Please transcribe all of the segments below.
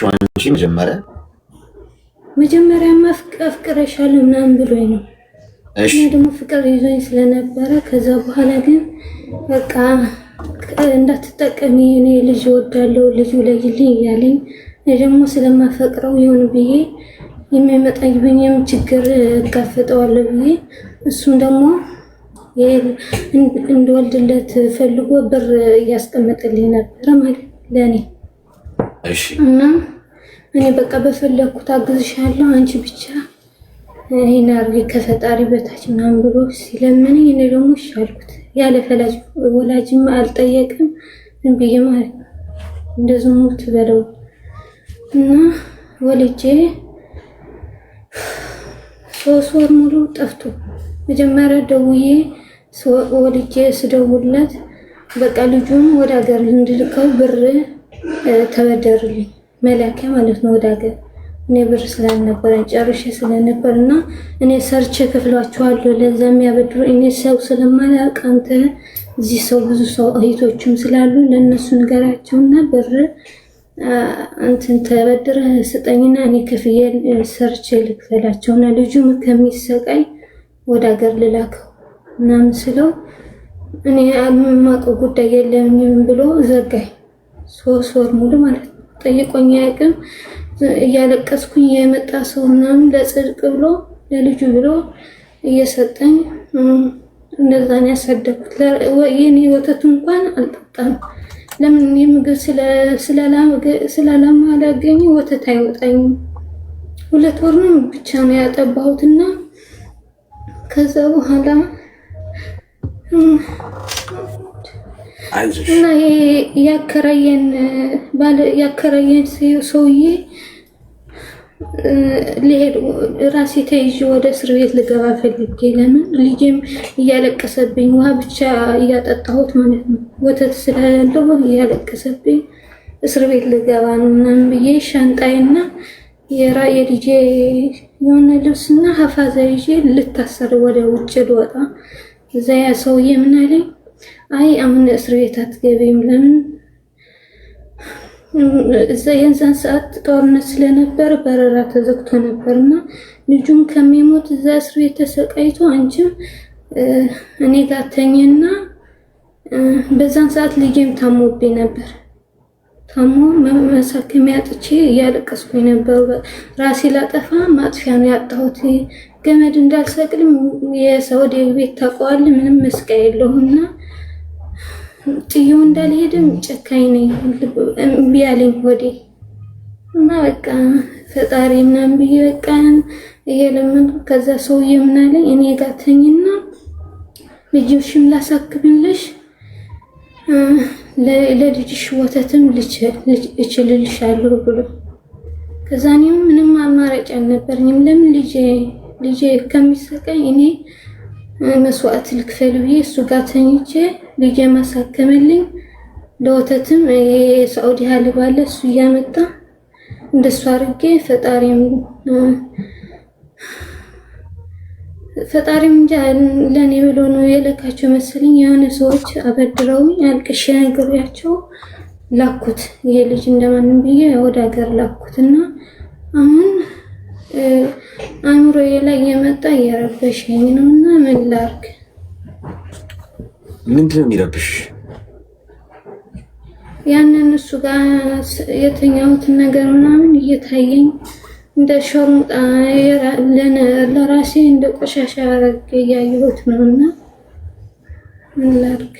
አንቺ መጀመሪያ አፍቅረሻለሁ ምናምን ብሎኝ ነው። እሺ ደግሞ ፍቅር ይዞኝ ስለነበረ ከዛ በኋላ ግን በቃ እንዳትጠቀሚ እኔ ልጅ እወዳለሁ ልጅ ለይልኝ እያለኝ ደግሞ ስለማፈቅረው ይሁን ብዬ የሚመጣብኝም ችግር እጋፈጠዋለሁ ብዬ እሱም ደግሞ እንደወልድለት ፈልጎ ብር እያስቀመጠልኝ ነበር ማለት ለኔ። እሺ እና እኔ በቃ በፈለኩት አግዝሻለሁ አንቺ ብቻ ይሄን አርግ ከፈጣሪ በታች ምናምን ብሎ ሲለምነኝ እኔ ደግሞ እሺ አልኩት። ያለ ፈላጅ ወላጅም አልጠየቅም ብዬ ማለት ነው። እንደዚህ ሙት በለው እና ወልጄ 3 ወር ሙሉ ጠፍቶ መጀመሪያ ደውዬ ወልጄ ስደውልለት በቃ ልጁም ወደ ሀገር እንድልከው ብር ተበደርልኝ መላኪያ ማለት ነው ወደ ሀገር እኔ ብር ስላልነበረኝ ጨርሼ ስለነበርና እኔ ሰርቼ ከፍሏቸዋለሁ ለዛ የሚያበድሩ እኔ ሰው ስለማላውቅ አንተ እዚህ ሰው ብዙ ሰው እህቶችም ስላሉ ለነሱ ንገራቸውና ብር እንትን ተበድረህ ስጠኝና እኔ ከፍዬ ሰርቼ ልክፈላቸውና ልጁም ከሚሰቃይ ወደ ሀገር ልላከው ምናምን ስለው እኔ የማውቀው ጉዳይ የለኝም ብሎ ዘጋኝ። 3 ወር ሙሉ ማለት ነው ጠይቆኝ አያውቅም። እያለቀስኩኝ የመጣ ሰው ምናምን ለጽድቅ ብሎ ለልጁ ብሎ እየሰጠኝ እንደዛን ያሳደኩት። የኔ ወተት እንኳን አልጠጣም። ለምን የምግብ ስላላገኘ ወተት አይወጣኝም። 2 ወር ነው ብቻ ነው ያጠባሁትና ከዛ በኋላ እና ያከራየን ሰውዬ ልሄድ ራሴ ተይዤ ወደ እስር ቤት ልገባ ፈልጌ ለምን ልጄም እያለቀሰብኝ ውሃ ብቻ እያጠጣሁት ማለት ነው ወተት ስለሌለው እያለቀሰብኝ እስር ቤት ልገባ ነው ምናምን ብዬ ሻንጣይና የልጄ የሆነ ልብስና ሀፋዛ ይዤ ልታሰር ወደ ውጭ ልወጣ እዛ ያ ሰውዬ ምን አለኝ አይ አሁን እስር ቤት አትገቢም ለምን እዛ የዛን ሰዓት ጦርነት ስለነበር በረራ ተዘግቶ ነበርና ልጁም ከሚሞት እዛ እስር ቤት ተሰቃይቶ አንቺም እኔ ጋር ተኝና በዛን ሰዓት ልጄም ታሞብኝ ነበር ታሞ መሳከሚያ አጥቼ እያለቀስኩኝ ነበር ራሴ ላጠፋ ማጥፊያ ነው ያጣሁት ገመድ እንዳልሰቅልም የሳውዲ ቤት ታውቀዋል ምንም መስቀያ የለውምና ጥዩ እንዳልሄድም ጨካኝ ነኝ እምቢ አለኝ ሆዴ እና በቃ ፈጣሪ ምናምን ብዬ በቃ እየለመንኩ ከዛ ሰውዬ ምን አለኝ እኔ ጋር ተኝና ልጅሽም ላሳክብልሽ ለልጅሽ ወተትም እችልልሻለሁ ብሎ ከዛ እኔም ምንም አማራጭ አልነበረኝም ለምን ልጄ ከሚሰቃይ እኔ መስዋዕት ልክፈል ብዬ እሱ ጋር ተኝቼ ልጄ ማሳከመልኝ ለወተትም የሳውዲ ሀልብ አለ እሱ እያመጣ እንደሱ አድርጌ ፈጣሪም እንጃ ለኔ ብሎ ነው የለካቸው መሰለኝ የሆነ ሰዎች አበድረውኝ አልቅሼ ነግሬያቸው ላኩት ይሄ ልጅ እንደማንም ብዬ ወደ ሀገር ላኩትና አሁን አእምሮዬ ላይ የመጣ እየረበሸኝ ነውና ምን ላድርግ? ምንድን ነው የሚረብሽ? ያንን እሱ ጋር የተኛሁትን ነገር ምናምን እየታየኝ እንደ ሾርሙጣ ለራሴ እንደ ቆሻሻ አረግ እያየሁት ነውና ምን ላድርግ?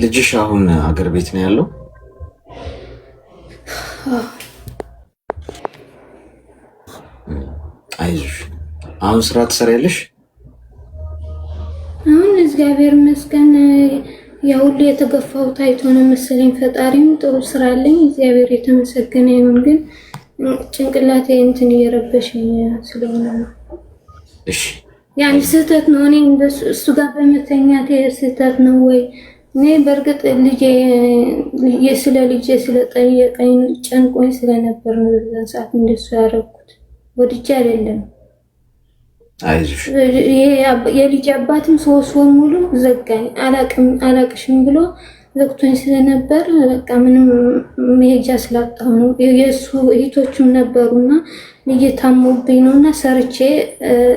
ልጅሽ አሁን አገር ቤት ነው ያለው? አይዞሽ። አሁን ስራ ትሰሪያለሽ? አሁን እግዚአብሔር ይመስገን ያው ሁሉ የተገፋው ታይቶ ነው መሰለኝ ፈጣሪም ጥሩ ስራ አለኝ እግዚአብሔር የተመሰገነ ይሁን። ግን ጭንቅላቴ እንትን እየረበሸኝ ስለሆነ ነው። እሺ ያን ስህተት ነው እኔ እሱ ጋር በመተኛቴ ስህተት ነው ወይ? እኔ በርግጥ ልጄ ስለጠየቀኝ ጨንቆኝ ስለነበር ነው በዛን ሰዓት እንደሱ ያደረኩት ወድጄ አይደለም። አይዞሽ። የልጅ አባትም 3 ወር ሙሉ ዘጋኝ አላቅሽም ብሎ ዘግቶኝ ስለነበር በቃ ምንም መሄጃ ስላጣሁ ነው። የእሱ እህቶችም ነበሩና እየታሙብኝ ነውና ሰርቼ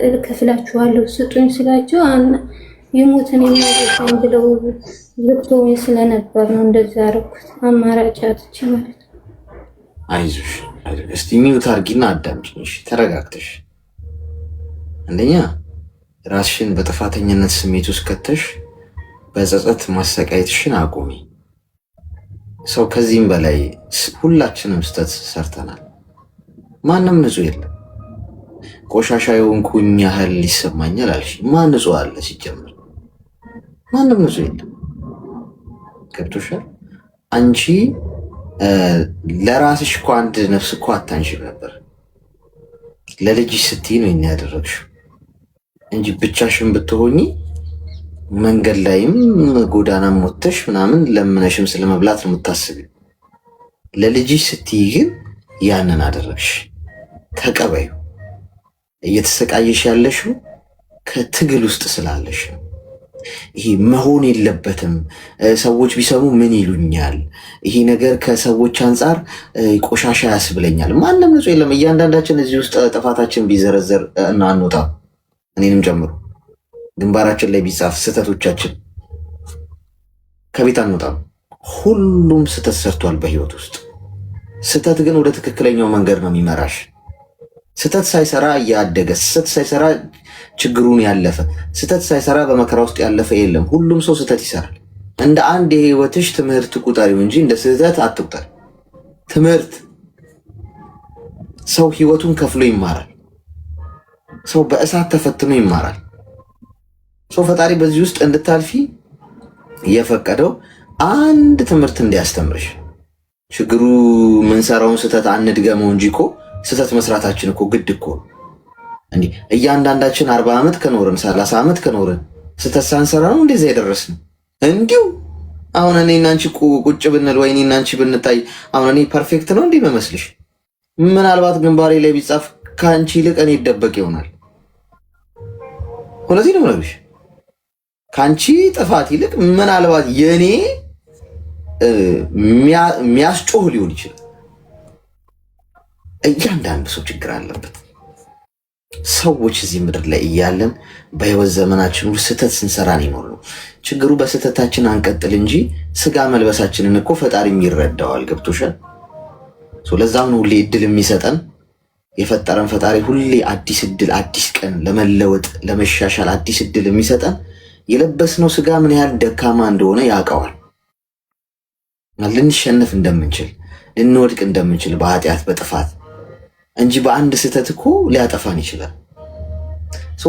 እልከፍላችኋለሁ ስጡኝ ስላቸው ይሞትን የሚያደርገኝ ብለው ዘግቶኝ ስለነበር ነው እንደዛ ያደረኩት። አማራጭ አጥቼ ማለት ነው። አይዞሽ እስቲ ሚውት አድርጊና አዳምጪኝ እሺ፣ ተረጋግተሽ። አንደኛ ራስሽን በጥፋተኝነት ስሜት ውስጥ ከተሽ በጸጸት ማሰቃየትሽን አቁሚ። ሰው ከዚህም በላይ ሁላችንም ስተት ሰርተናል። ማንም ንጹህ የለም። ቆሻሻ የሆንኩኝ ያህል ይሰማኛል አልሽ። ማን ንጹህ አለ? ሲጀምር ማንም ንጹህ የለም። ገብቶሻል? አንቺ ለራስሽ እኮ አንድ ነፍስ እኮ አታንሽም ነበር። ለልጅሽ ስትይ ነው ያደረግሽው እንጂ ብቻሽን ብትሆኚ መንገድ ላይም ጎዳናም ወጥተሽ ምናምን ለምነሽም ስለመብላት ነው የምታስቢው። ለልጅሽ ስትይ ግን ያንን አደረግሽ። ተቀበዩ። እየተሰቃየሽ ያለሽው ከትግል ውስጥ ስላለሽ ነው። ይሄ መሆን የለበትም። ሰዎች ቢሰሙ ምን ይሉኛል? ይሄ ነገር ከሰዎች አንጻር ቆሻሻ ያስብለኛል። ማንም ንጹህ የለም። እያንዳንዳችን እዚህ ውስጥ ጥፋታችን ቢዘረዘር እና አንወጣም፣ እኔንም ጨምሮ ግንባራችን ላይ ቢጻፍ ስህተቶቻችን ከቤት አንወጣም። ሁሉም ስህተት ሰርቷል በህይወት ውስጥ። ስህተት ግን ወደ ትክክለኛው መንገድ ነው የሚመራሽ። ስህተት ሳይሰራ እያደገ፣ ስህተት ሳይሰራ ችግሩን ያለፈ፣ ስህተት ሳይሰራ በመከራ ውስጥ ያለፈ የለም። ሁሉም ሰው ስህተት ይሰራል። እንደ አንድ የህይወትሽ ትምህርት ቁጠሪው እንጂ እንደ ስህተት አትቁጠር። ትምህርት ሰው ህይወቱን ከፍሎ ይማራል። ሰው በእሳት ተፈትኖ ይማራል። ሰው ፈጣሪ በዚህ ውስጥ እንድታልፊ የፈቀደው አንድ ትምህርት እንዲያስተምርሽ። ችግሩ ምንሰራውን ስህተት አንድገመው እንጂ እኮ ስህተት መስራታችን እኮ ግድ እኮ እንዴ። እያንዳንዳችን 40 ዓመት ከኖርን 30 ዓመት ከኖርን ስህተት ሳንሰራ ነው እንደዚህ ያደረስን። እንዲሁ አሁን እኔና አንቺ ቁጭ ብንል ወይ እኔና አንቺ ብንታይ አሁን እኔ ፐርፌክት ነው እንዴ መመስልሽ? ምናልባት ግንባሬ ላይ ቢጻፍ ከአንቺ ይልቅ እኔ ይደበቅ ይሆናል። ሁለዚህ ነው የምነግርሽ። ከአንቺ ጥፋት ይልቅ ምናልባት የኔ የሚያስጮህ ሊሆን ይችላል። እያንዳንዱ ሰው ችግር አለበት። ሰዎች እዚህ ምድር ላይ እያለን በህይወት ዘመናችን ውስጥ ስህተት ስንሰራ ነው የኖርነው። ችግሩ በስህተታችን አንቀጥል እንጂ ስጋ መልበሳችንን እኮ ፈጣሪም ይረዳዋል። ገብቶሻል? ለዛም ነው ሁሌ እድል የሚሰጠን የፈጠረን ፈጣሪ። ሁሌ አዲስ እድል፣ አዲስ ቀን ለመለወጥ ለመሻሻል አዲስ እድል የሚሰጠን የለበስነው ስጋ ምን ያህል ደካማ እንደሆነ ያውቀዋል። ልንሸነፍ እንደምንችል ልንወድቅ እንደምንችል በኃጢአት በጥፋት እንጂ በአንድ ስህተት እኮ ሊያጠፋን ይችላል።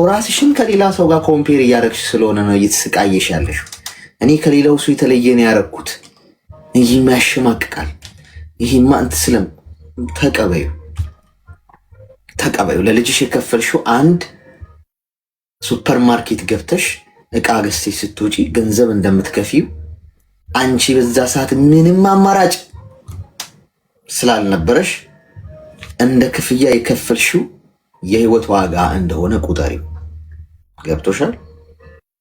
ራስሽን ከሌላ ሰው ጋር ኮምፔር እያደረግሽ ስለሆነ ነው እየተሰቃየሽ ያለሽ። እኔ ከሌላው ሰው የተለየ ነው ያደረግኩት እንጂ ያሸማቅቃል። ይሄማ እንት ስለም ተቀበዩ። ለልጅሽ የከፈልሽው አንድ ሱፐርማርኬት ገብተሽ እቃ ገዝተሽ ስትወጪ ገንዘብ እንደምትከፊው አንቺ በዛ ሰዓት ምንም አማራጭ ስላልነበረሽ እንደ ክፍያ የከፈልሽው የህይወት ዋጋ እንደሆነ ቁጠሪው። ገብቶሻል?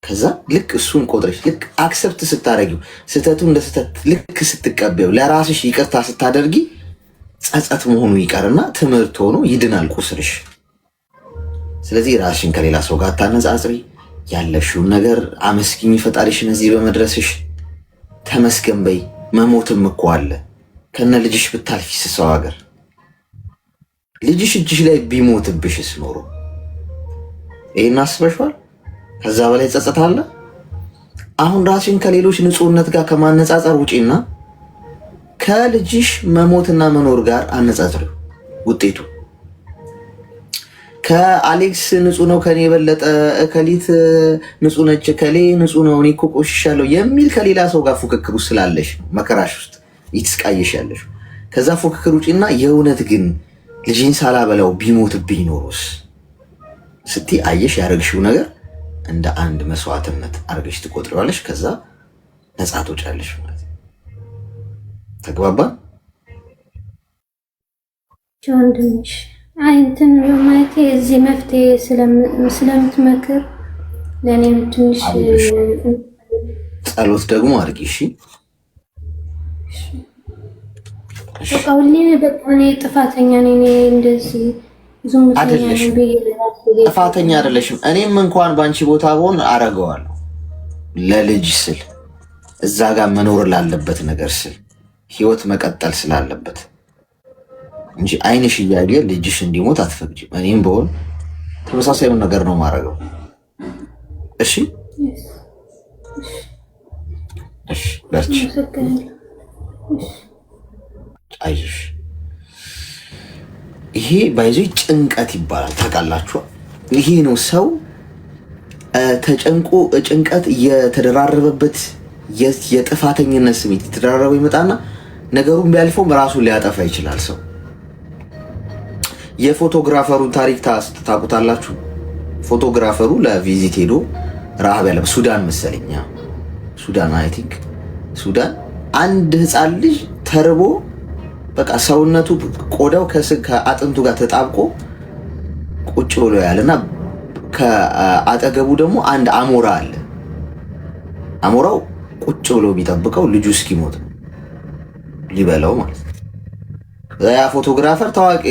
ከዛ ልክ እሱን ቆጥረሽ ልክ አክሰፕት ስታደርጊው ስህተቱ እንደ ስህተት ልክ ስትቀበዩ ለራስሽ ይቅርታ ስታደርጊ ጸጸት መሆኑ ይቀርና ትምህርት ሆኖ ይድናል ቁስልሽ። ስለዚህ ራስሽን ከሌላ ሰው ጋር ታነጻጽሪ። ያለሽውን ነገር አመስግኝ ፈጣሪሽን እዚህ በመድረስሽ ተመስገን በይ። መሞትም እኮ አለ። ከነ ልጅሽ ብታልፊስ ሰው ሀገር ልጅሽ እጅሽ ላይ ቢሞትብሽስ ኖሮ ይሄን አስበሽዋል? ከዛ በላይ ጸጸት አለ? አሁን ራስሽን ከሌሎች ንጹህነት ጋር ከማነጻጸር ውጪና ከልጅሽ መሞትና መኖር ጋር አነጻጽሪው። ውጤቱ ከአሌክስ ንጹህ ነው ከኔ የበለጠ እከሊት ንጹህ ነች ከሌ ንጹህ ነው እኔ እኮ ቆሽሻለሁ የሚል ከሌላ ሰው ጋር ፉክክር ውስጥ ስላለሽ መከራሽ ውስጥ ይትስቃየሽ ያለሽ። ከዛ ፉክክር ውጪና የእውነት ግን ልጅን ሳላበላው ቢሞትብኝ ኖሮስ ስቲ አየሽ ያረግሽው ነገር እንደ አንድ መስዋዕትነት አርገሽ ትቆጥሪዋለሽ። ከዛ ነፃ ትወጫለሽ ማለት ነው። ተግባባን? ጆንድንሽ አይንተን በማየት እዚህ መፍትሄ ስለምትመክር ለኔ ትንሽ ጸሎት ደግሞ አድርጊ እሺ። በቃ ሁሌ በቃ እኔ ጥፋተኛ ነኝ፣ እኔ እንደዚህ ዝሙተኛ ነኝ ብዬ ጥፋተኛ አይደለሽም። እኔም እንኳን ባንቺ ቦታ ብሆን አረገዋለሁ ለልጅ ስል እዛ ጋር መኖር ላለበት ነገር ስል ህይወት መቀጠል ስላለበት እንጂ አይንሽ እያየ ልጅሽ እንዲሞት አትፈቅጂም። እኔም ብሆን ተመሳሳዩን ነገር ነው ማረገው። እሺ እሺ፣ በርቺ፣ አይዞሽ። ይሄ ባይዞ ጭንቀት ይባላል ታውቃላችሁ። ይሄ ነው ሰው ተጨንቆ ጭንቀት እየተደራረበበት የጥፋተኝነት ስሜት የተደራረበ ይመጣና ነገሩን ቢያልፈውም ራሱን ሊያጠፋ ይችላል ሰው። የፎቶግራፈሩን ታሪክ ታውቁታላችሁ። ፎቶግራፈሩ ለቪዚት ሄዶ ረሃብ ያለ ሱዳን መሰለኛ ሱዳን አይ ቲንክ ሱዳን አንድ ህፃን ልጅ ተርቦ በቃ ሰውነቱ ቆዳው ከአጥንቱ ጋር ተጣብቆ ቁጭ ብሎ ያለና ከአጠገቡ ደግሞ አንድ አሞራ አለ። አሞራው ቁጭ ብሎ የሚጠብቀው ልጁ እስኪሞት ሊበላው ማለት ነው። ያ ፎቶግራፈር ታዋቂ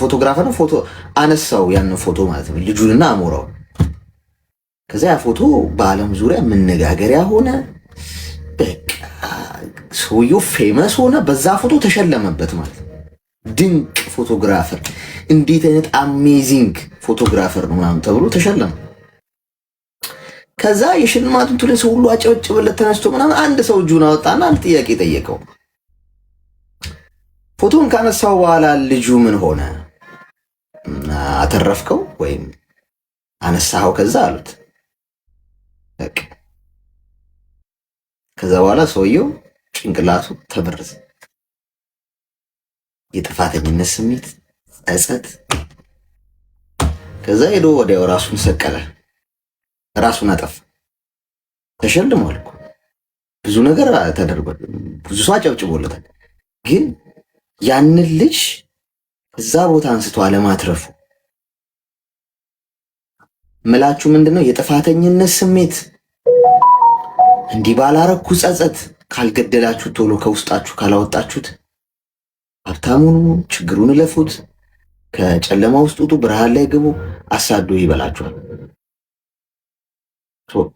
ፎቶግራፈር ነው። ፎቶ አነሳው ያን ፎቶ ማለት ነው ልጁንና አሞራው። ከዛ ያ ፎቶ በዓለም ዙሪያ መነጋገሪያ ሆነ። በቃ ሰውየው ፌመስ ሆነ። በዛ ፎቶ ተሸለመበት ማለት ነው። ድንቅ ፎቶግራፈር፣ እንዴት አይነት አሜዚንግ ፎቶግራፈር ነው ምናምን ተብሎ ተሸለመ። ከዛ የሽልማቱን ቱለ ሰው ሁሉ አጨበጭበለት ተነስቶ ምናምን አንድ ሰው እጁን አወጣና አንድ ጥያቄ ጠየቀው። ፎቶን ካነሳው በኋላ ልጁ ምን ሆነ? አተረፍከው ወይም አነሳኸው? ከዛ አሉት። በቃ ከዛ በኋላ ሰውየው ጭንቅላቱ ተበረዘ። የጥፋተኝነት ስሜት፣ ጸጸት። ከዛ ሄዶ ወዲያው ራሱን ሰቀለ፣ ራሱን አጠፋ። ተሸልሟል እኮ ብዙ ነገር ተደርጓል፣ ብዙ ሰው አጨብጭቦለታል። ግን ያንን ልጅ እዛ ቦታ አንስቶ አለማትረፉ ምላችሁ ምንድነው? የጥፋተኝነት ስሜት እንዲህ ባላረኩ ጸጸት ካልገደላችሁት ቶሎ ከውስጣችሁ ካላወጣችሁት ሀብታሙን ችግሩን ለፉት፣ ከጨለማ ውስጥ ውጡ፣ ብርሃን ላይ ግቡ፣ አሳዶ ይበላችኋል።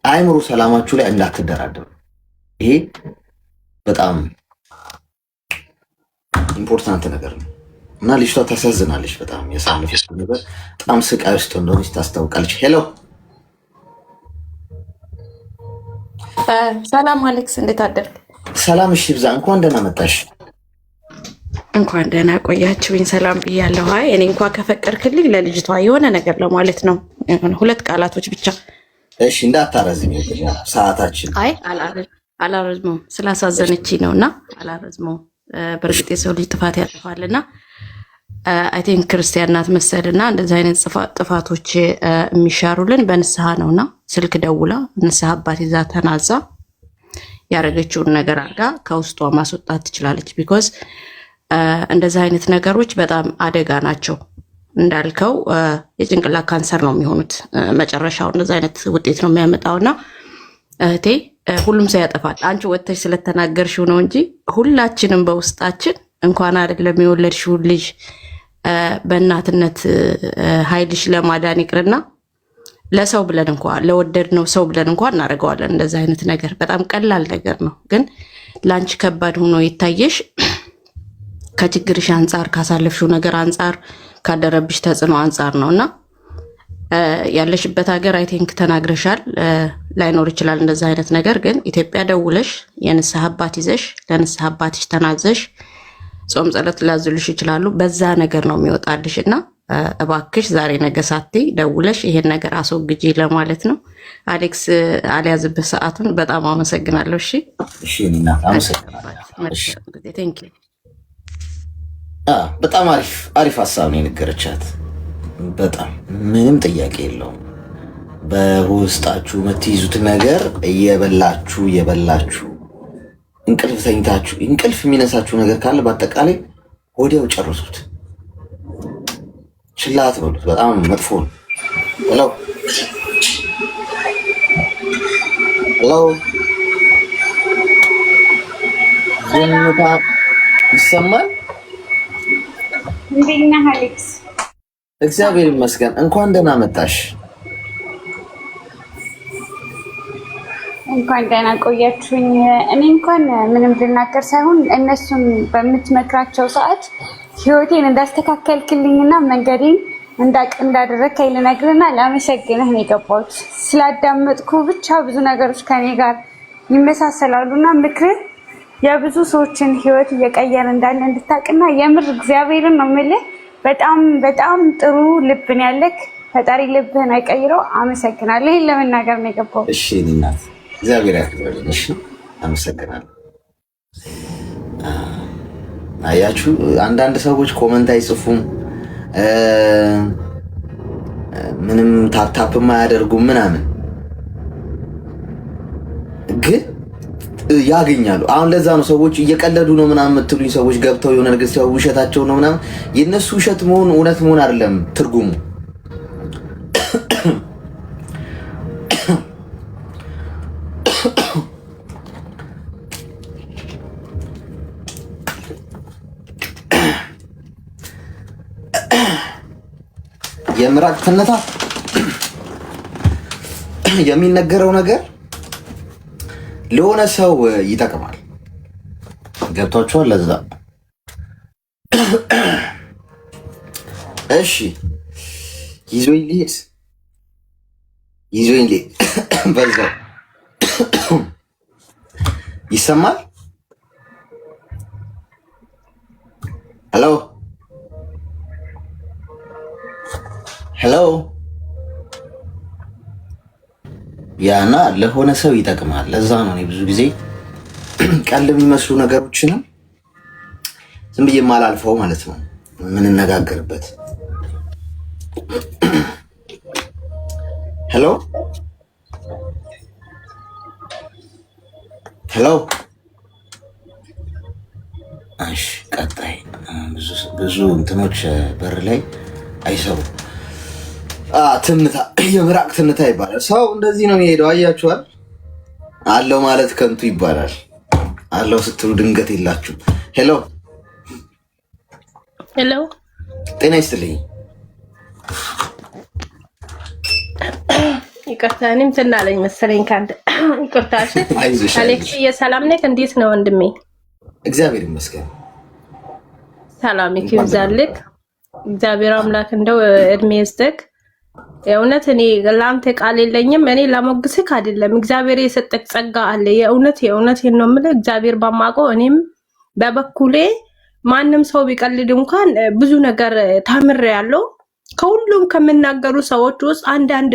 አይምሮ ሰላማችሁ ላይ እንዳትደራደሩ። ይሄ በጣም ኢምፖርታንት ነገር ነው እና ልጅቷ ታሳዝናለች። በጣም ያሳለፈችው ነገር በጣም ስቃይ ውስጥ እንደሆነች ታስታውቃለች። ሄሎ ሰላም አሌክስ፣ እንዴት አደርክ? ሰላም። እሺ ብዛ፣ እንኳን ደህና መጣሽ። እንኳን ደህና ቆያችሁኝ። ሰላም ብያለሁ። አይ እኔ እንኳን ከፈቀድክልኝ ለልጅቷ የሆነ ነገር ለማለት ነው። ሁለት ቃላቶች ብቻ። እሺ፣ እንዳታረዝም ሰዓታችን። አይ አላረዝመውም፣ ስላሳዘነች ነው እና አላረዝመውም። በእርግጥ የሰው ልጅ ጥፋት ያጠፋልና አይ ቲንክ ክርስቲያን ናት መሰልና እንደዚህ አይነት ጥፋቶች የሚሻሩልን በንስሐ ነውና ስልክ ደውላ ንስሐ አባት ይዛ ተናዛ ያረገችውን ነገር አድርጋ ከውስጧ ማስወጣት ትችላለች። ቢኮዝ እንደዚህ አይነት ነገሮች በጣም አደጋ ናቸው። እንዳልከው የጭንቅላት ካንሰር ነው የሚሆኑት መጨረሻው። እንደዚህ አይነት ውጤት ነው የሚያመጣውና እህቴ ሁሉም ሰው ያጠፋል። አንቺ ወጥተሽ ስለተናገርሽው ነው እንጂ ሁላችንም በውስጣችን እንኳን አይደለም የወለድሽውን ልጅ በእናትነት ኃይልሽ ለማዳን ይቅርና ለሰው ብለን እንኳን ለወደድነው ሰው ብለን እንኳን እናደርገዋለን። እንደዚህ አይነት ነገር በጣም ቀላል ነገር ነው፣ ግን ለአንቺ ከባድ ሆኖ የታየሽ ከችግርሽ አንጻር፣ ካሳለፍሽው ነገር አንጻር፣ ካደረብሽ ተጽዕኖ አንጻር ነው እና ያለሽበት ሀገር አይ ቲንክ ተናግረሻል። ላይኖር ይችላል እንደዛ አይነት ነገር፣ ግን ኢትዮጵያ ደውለሽ የንስሐ አባት ይዘሽ ለንስሐ አባትሽ ተናዘሽ ጾም ጸሎት ላዝልሽ ይችላሉ። በዛ ነገር ነው የሚወጣልሽ እና እባክሽ ዛሬ ነገ ሳትይ ደውለሽ ይሄን ነገር አስወግጂ ለማለት ነው። አሌክስ አልያዝብህ ሰዓቱን። በጣም አመሰግናለሁ። እሺ እሺ፣ እና አመሰግናለሁ። በጣም አሪፍ ሀሳብ ነው የነገረቻት። በጣም ምንም ጥያቄ የለውም። በውስጣችሁ የምትይዙት ነገር እየበላችሁ እንቅልፍ ተኝታችሁ እንቅልፍ የሚነሳችሁ ነገር ካለ በአጠቃላይ ወዲያው ጨርሱት፣ ችላ አትበሉት። በጣም መጥፎ ነው። ሄሎ ዝምታ ይሰማል። እንዴት ነህ አሌክስ? እግዚአብሔር ይመስገን። እንኳን ደህና መጣሽ። እንኳን ደህና ቆያችሁኝ። እኔ እንኳን ምንም ልናገር ሳይሆን እነሱን በምትመክራቸው ሰዓት ህይወቴን እንዳስተካከልክልኝና መንገዴን እንዳደረግከኝ ልነግርህና ላመሰግንህ ነው የገባሁት። ስላዳመጥኩ ብቻ ብዙ ነገሮች ከኔ ጋር ይመሳሰላሉና ምክርህ የብዙ ሰዎችን ህይወት እየቀየረ እንዳለ እንድታውቅና የምር እግዚአብሔርን ነው የምልህ። በጣም በጣም ጥሩ ልብን ያለክ ፈጣሪ ልብህን አይቀይረው። አመሰግናለሁ። ይሄን ለመናገር ነው የገባሁት። እሺ እናት እግዚአብሔር ያክብርልኝ። እሺ አመሰግናለሁ። አያችሁ አንዳንድ ሰዎች ኮመንት አይጽፉም፣ ምንም ታፕታፕም አያደርጉም ምናምን፣ ግን ያገኛሉ። አሁን ለዛ ነው ሰዎች እየቀለዱ ነው ምናምን የምትሉኝ ሰዎች ገብተው የሆነ ነገር ሲያው ውሸታቸው ነው ምናምን። የነሱ ውሸት መሆን እውነት መሆን አይደለም ትርጉሙ። የምራቅ ትነታ የሚነገረው ነገር ለሆነ ሰው ይጠቅማል። ገብቷችኋል? ለዛ እሺ ይዞኝ ልሂድ በዛው ይሰማል። ሄሎ ያና ለሆነ ሰው ይጠቅማል። ለዛ ነው እኔ ብዙ ጊዜ ቀልድ የሚመስሉ ነገሮችንም ዝም ብዬ የማላልፈው ማለት ነው የምንነጋገርበት። ሄሎ እሺ፣ ቀጣይ ብዙ እንትኖች በር ላይ አይሰሩም። ትንታ የምራቅ ትንታ ይባላል። ሰው እንደዚህ ነው የሚሄደው። አያችኋል? አለው ማለት ከንቱ ይባላል። አለው ስትሉ ድንገት የላችሁ። ሄሎ ጤና ይስጥልኝ። ይቅርታ እኔም ትናለኝ መሰለኝ ካንተ። ይቅርታ። እሺ አሌክስ የሰላም ነህ? እንዴት ነው ወንድሜ? እግዚአብሔር ይመስገን። ሰላም ይብዛልክ። እግዚአብሔር አምላክ እንደው እድሜ ይስጥክ። የእውነት እኔ ለአንተ ቃል የለኝም። እኔ ላሞግስክ አይደለም፣ እግዚአብሔር የሰጠክ ጸጋ አለ። የእውነት ነው የምልህ። እግዚአብሔር ባማቀው እኔም በበኩሌ ማንም ሰው ቢቀልድ እንኳን ብዙ ነገር ተምሬያለሁ። ከሁሉም ከምናገሩ ሰዎች ውስጥ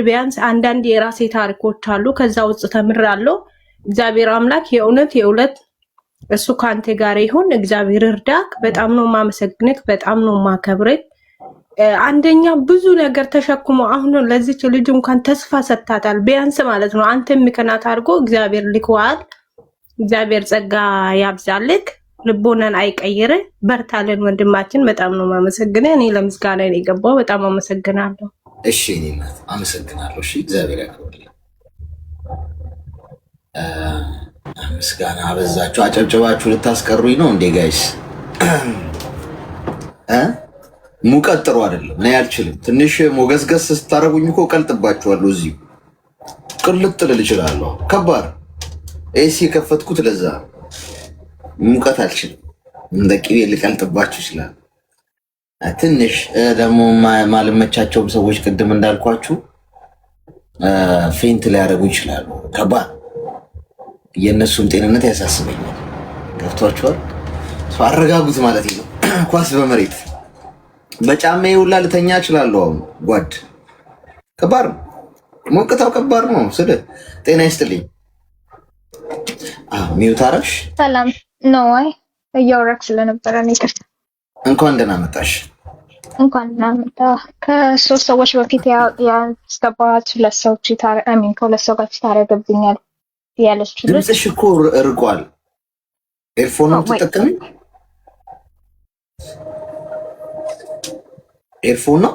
ቢያንስ አንዳንድ የራሴ ታሪኮች አሉ። ከዛ ውስጥ ተምሬያለሁ። እግዚአብሔር አምላክ የእውነት እሱ ካንተ ጋር ይሁን። እግዚአብሔር እርዳክ። በጣም ነው ማመሰግንክ፣ በጣም ነው ማከብርክ። አንደኛ ብዙ ነገር ተሸክሞ አሁን ለዚች ልጅ እንኳን ተስፋ ሰጥታታል፣ ቢያንስ ማለት ነው። አንተ ምክንያት አድርጎ እግዚአብሔር ልኳል። እግዚአብሔር ጸጋ ያብዛልክ፣ ልቦናን አይቀይር። በርታለን ወንድማችን። በጣም ነው ማመሰግነው። እኔ ለምስጋና ነው የገባው። በጣም አመሰግናለሁ። እሺ እኔ እናት አመሰግናለሁ። እሺ እግዚአብሔር ያክብርልኝ። ምስጋና አበዛችሁ። አጨብጨባችሁ ልታስቀሩኝ ነው እንዴ ጋይስ? ሙቀት ጥሩ አይደለም። እኔ አልችልም። ትንሽ ሞገስገስ ስታረጉኝ እኮ ቀልጥባችኋለሁ። እዚሁ ቅልጥ ልል እችላለሁ። ከባድ ኤሲ የከፈትኩት ለዛ ሙቀት አልችልም። እንደ ቅቤ ልቀልጥባችሁ ይችላል። ትንሽ ደግሞ ማልመቻቸውም ሰዎች ቅድም እንዳልኳችሁ ፌንት ሊያደርጉ ይችላሉ። ከባድ የእነሱም ጤንነት ያሳስበኛል። ገብቷችኋል? አረጋጉት ማለት ነው። ኳስ በመሬት በጫማዬ ሁላ ልተኛ እችላለሁ። አሁን ጓድ ከባድ ነው። ሞቅታው ከባድ ነው። ስለ ጤና ይስጥልኝ። ሚዩት አደረግሽ? ሰላም ነው። አይ እያወራክ ስለነበረ ነው። ይቅርታ። እንኳን ደህና መጣሽ። እንኳን ደህና መጣ። ከ3 ሰዎች በፊት ያስገባት 2 ሰዎች ከሁለት ሰው ጋር ታረገብኛል ያለች። ድምፅሽ እኮ ርቋል። ኤርፎን ነው ተጠቀሚ። ኤርፎን ነው